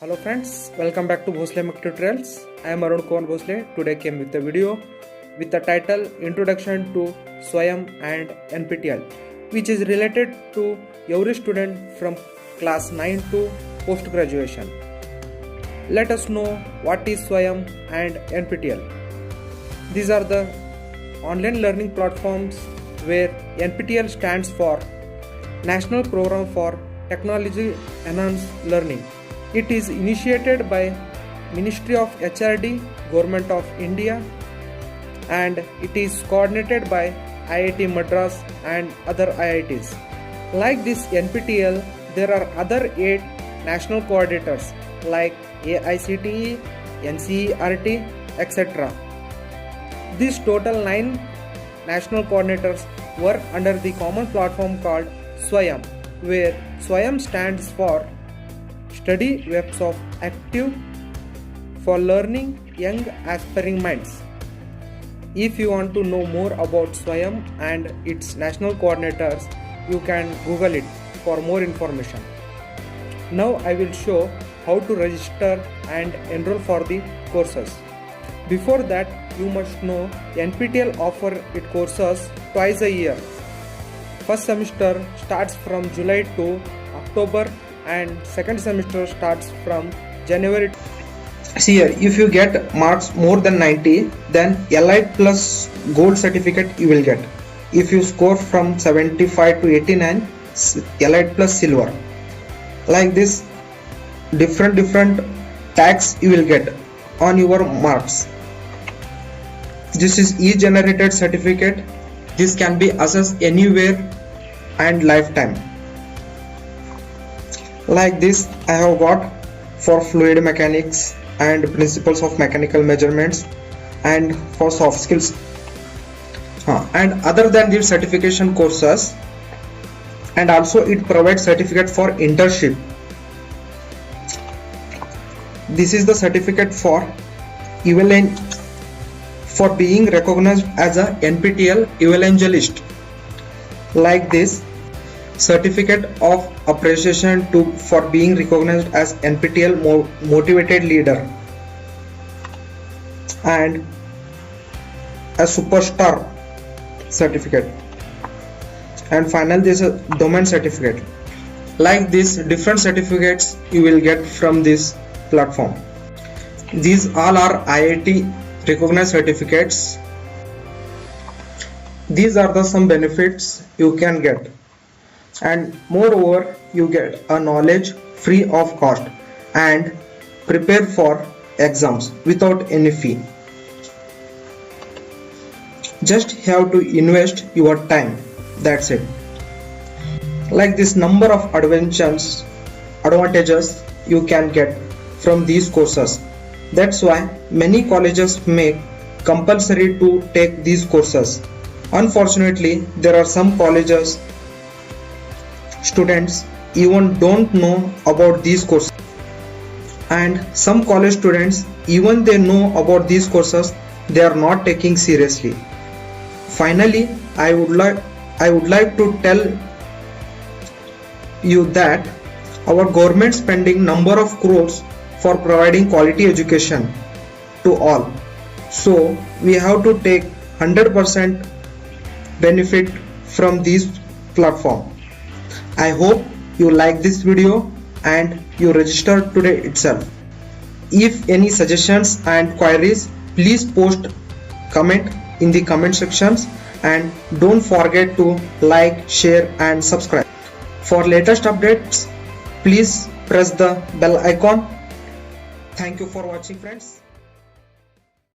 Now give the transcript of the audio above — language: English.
Hello friends, welcome back to Bhosle Mac Tutorials. I am Arun Kumar Bhosle. Today came with a video with the title Introduction to Swayam and NPTEL, which is related to every student from class 9 to post graduation. Let us know what is Swayam and NPTEL. These are the online learning platforms where NPTEL stands for National Program for Technology Enhanced Learning. It is initiated by Ministry of HRD, Government of India, and it is coordinated by IIT Madras and other IITs. Like this NPTEL, there are other 8 national coordinators like AICTE, NCERT, etc. These total 9 national coordinators work under the common platform called Swayam, where Swayam stands for Study Webs of Active for Learning Young Aspiring Minds. If you want to know more about Swayam and its national coordinators, you can Google it for more information. Now I will show how to register and enroll for the courses. Before that, you must know NPTEL offer its courses twice a year. First semester starts from July to October and second semester starts from January. See here, if you get marks more than 90, then Elite plus gold certificate you will get. If you score from 75 to 89, Elite plus silver. Like this, different tags you will get on your marks. This is e-generated certificate. This can be assessed anywhere and lifetime. Like this, I have got for fluid mechanics and principles of mechanical measurements and for soft skills. And other than these certification courses, and also it provides certificate for internship. This is the certificate for being recognized as a NPTEL evangelist. Like this, certificate of appreciation for being recognized as NPTEL motivated leader and a superstar certificate, and finally this is a domain certificate. Like this, different certificates you will get from this platform. These all are IIT recognized certificates. These are the some benefits you can get, and moreover you get a knowledge free of cost and prepare for exams without any fee. Just have to invest your time, that's it. Like this, number of advantages you can get from these courses. That's why many colleges make compulsory to take these courses. Unfortunately, there are some colleges students even don't know about these courses, and some college students, even they know about these courses, they are not taking seriously. Finally, I would like to tell you that our government spending number of crores for providing quality education to all, so we have to take 100% benefit from this platform. I hope you like this video and you register today itself. If any suggestions and queries, please post comment in the comment sections, and don't forget to like, share and subscribe. For latest updates, please press the bell icon. Thank you for watching, friends.